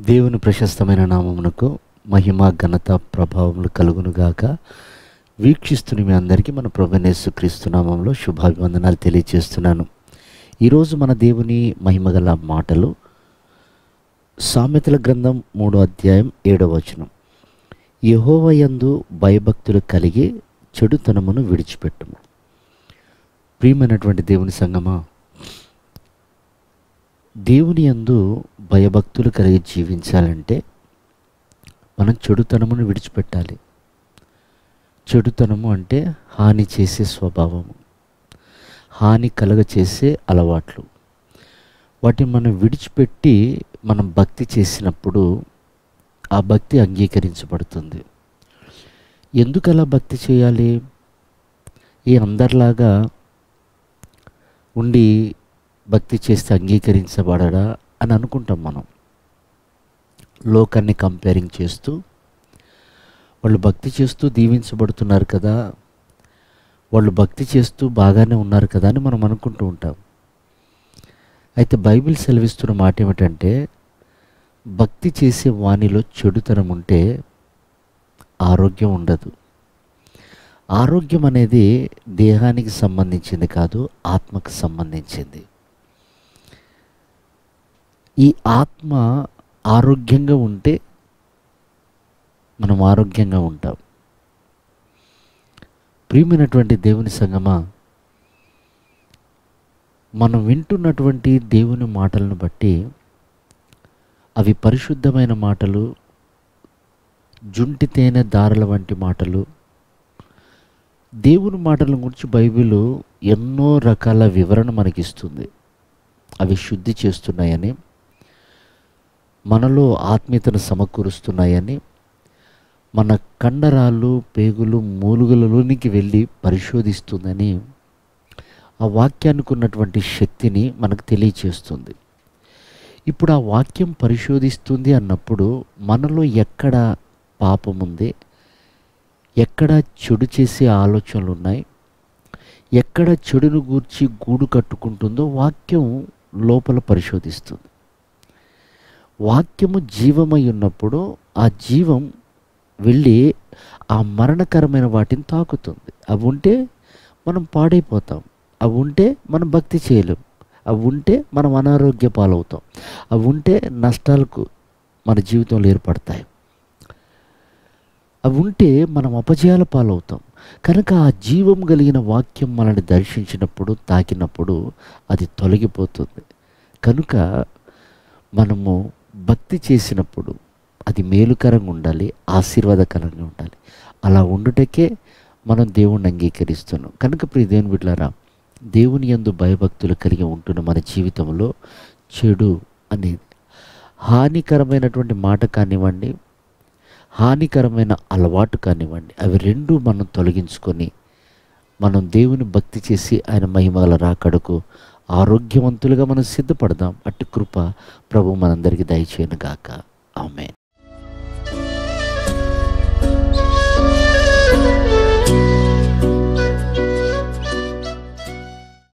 దేవుని ప్రశస్తమైన నామమునకు మహిమ ఘనత ప్రభావములు కలుగునుగాక. వీక్షిస్తున్న మీ అందరికీ మన ప్రభువైన యేసుక్రీస్తు నామములో శుభాభివందనాలు తెలియజేస్తున్నాను. ఈరోజు మన దేవుని మహిమగల మాటలు సామెతల గ్రంథం 3వ అధ్యాయం 7వ వచనం. యెహోవా యందు భయభక్తులు కలిగి చెడుతనమును విడిచిపెట్టుము. ప్రియమైనటువంటి దేవుని సంగమా, దేవుని యందు భయభక్తులు కలిగి జీవించాలంటే మనం చెడుతనమును విడిచిపెట్టాలి. చెడుతనము అంటే హాని చేసే స్వభావము, హాని కలుగచేసే అలవాట్లు. వాటిని మనం విడిచిపెట్టి మనం భక్తి చేసినప్పుడు ఆ భక్తి అంగీకరించబడుతుంది. ఎందుకు అలా భక్తి చేయాలి? ఈ అందరిలాగా ఉండి భక్తి చేస్తే అంగీకరించబడడా అని అనుకుంటాం మనం. లోకాన్ని కంపేరింగ్ చేస్తూ వాళ్ళు భక్తి చేస్తూ దీవించబడుతున్నారు కదా, వాళ్ళు భక్తి చేస్తూ బాగానే ఉన్నారు కదా అని మనం అనుకుంటూ ఉంటాం. అయితే బైబిల్ సెలవిస్తున్న మాట ఏమిటంటే, భక్తి చేసే వానిలో చెడుతనం ఉంటే ఆరోగ్యం ఉండదు. ఆరోగ్యం అనేది దేహానికి సంబంధించింది కాదు, ఆత్మకు సంబంధించింది. ఈ ఆత్మ ఆరోగ్యంగా ఉంటే మనం ఆరోగ్యంగా ఉంటాం. ప్రియమైనటువంటి దేవుని సంగమా, మనం వింటున్నటువంటి దేవుని మాటలను బట్టి అవి పరిశుద్ధమైన మాటలు, జుంటి తేనె దారల వంటి మాటలు. దేవుని మాటల గురించి బైబిల్ ఎన్నో రకాల వివరణ మనకిస్తుంది. అవి శుద్ధి చేస్తున్నాయని, మనలో ఆత్మీయతను సమకూరుస్తున్నాయని, మన కండరాలు పేగులు మూలుగులలోనికి వెళ్ళి పరిశోధిస్తుందని ఆ వాక్యానికి ఉన్నటువంటి శక్తిని మనకు తెలియచేస్తుంది. ఇప్పుడు ఆ వాక్యం పరిశోధిస్తుంది అన్నప్పుడు మనలో ఎక్కడ పాపం ఉంది, ఎక్కడ చెడు చేసే ఆలోచనలు ఉన్నాయి, ఎక్కడ చెడును గూర్చి గూడు కట్టుకుంటుందో వాక్యం లోపల పరిశోధిస్తుంది. వాక్యము జీవమై ఉన్నప్పుడు ఆ జీవం వెళ్ళి ఆ మరణకరమైన వాటిని తాకుతుంది. అవి ఉంటే మనం పాడైపోతాం, అవి ఉంటే మనం భక్తి చేయలేం, అవి ఉంటే మనం అనారోగ్య పాలవుతాం, అవి ఉంటే నష్టాలకు మన జీవితంలో ఏర్పడతాయి, అవి ఉంటే మనం అపజయాల పాలవుతాం. కనుక ఆ జీవం కలిగిన వాక్యం మనల్ని దర్శించినప్పుడు, తాకినప్పుడు అది తొలగిపోతుంది. కనుక మనము భక్తి చేసినప్పుడు అది మేలుకరంగా ఉండాలి, ఆశీర్వాదకరంగా ఉండాలి. అలా ఉండుటకే మనం దేవుణ్ణి అంగీకరిస్తున్నాం. కనుక ప్రియ దేవుని బిడ్డలారా, దేవుని యందు భయభక్తులు కలిగి ఉంటున్న మన జీవితంలో చెడు అనేది హానికరమైనటువంటి మాట కానివ్వండి, హానికరమైన అలవాటు కానివ్వండి, అవి రెండు మనం తొలగించుకొని మనం దేవుని భక్తి చేసి ఆయన మహిమగల రాకడకు ఆరోగ్యవంతులుగా మనం సిద్ధపడదాం. అట్టి కృప ప్రభు మనందరికీ దయచేయను గాక. ఆమేన్.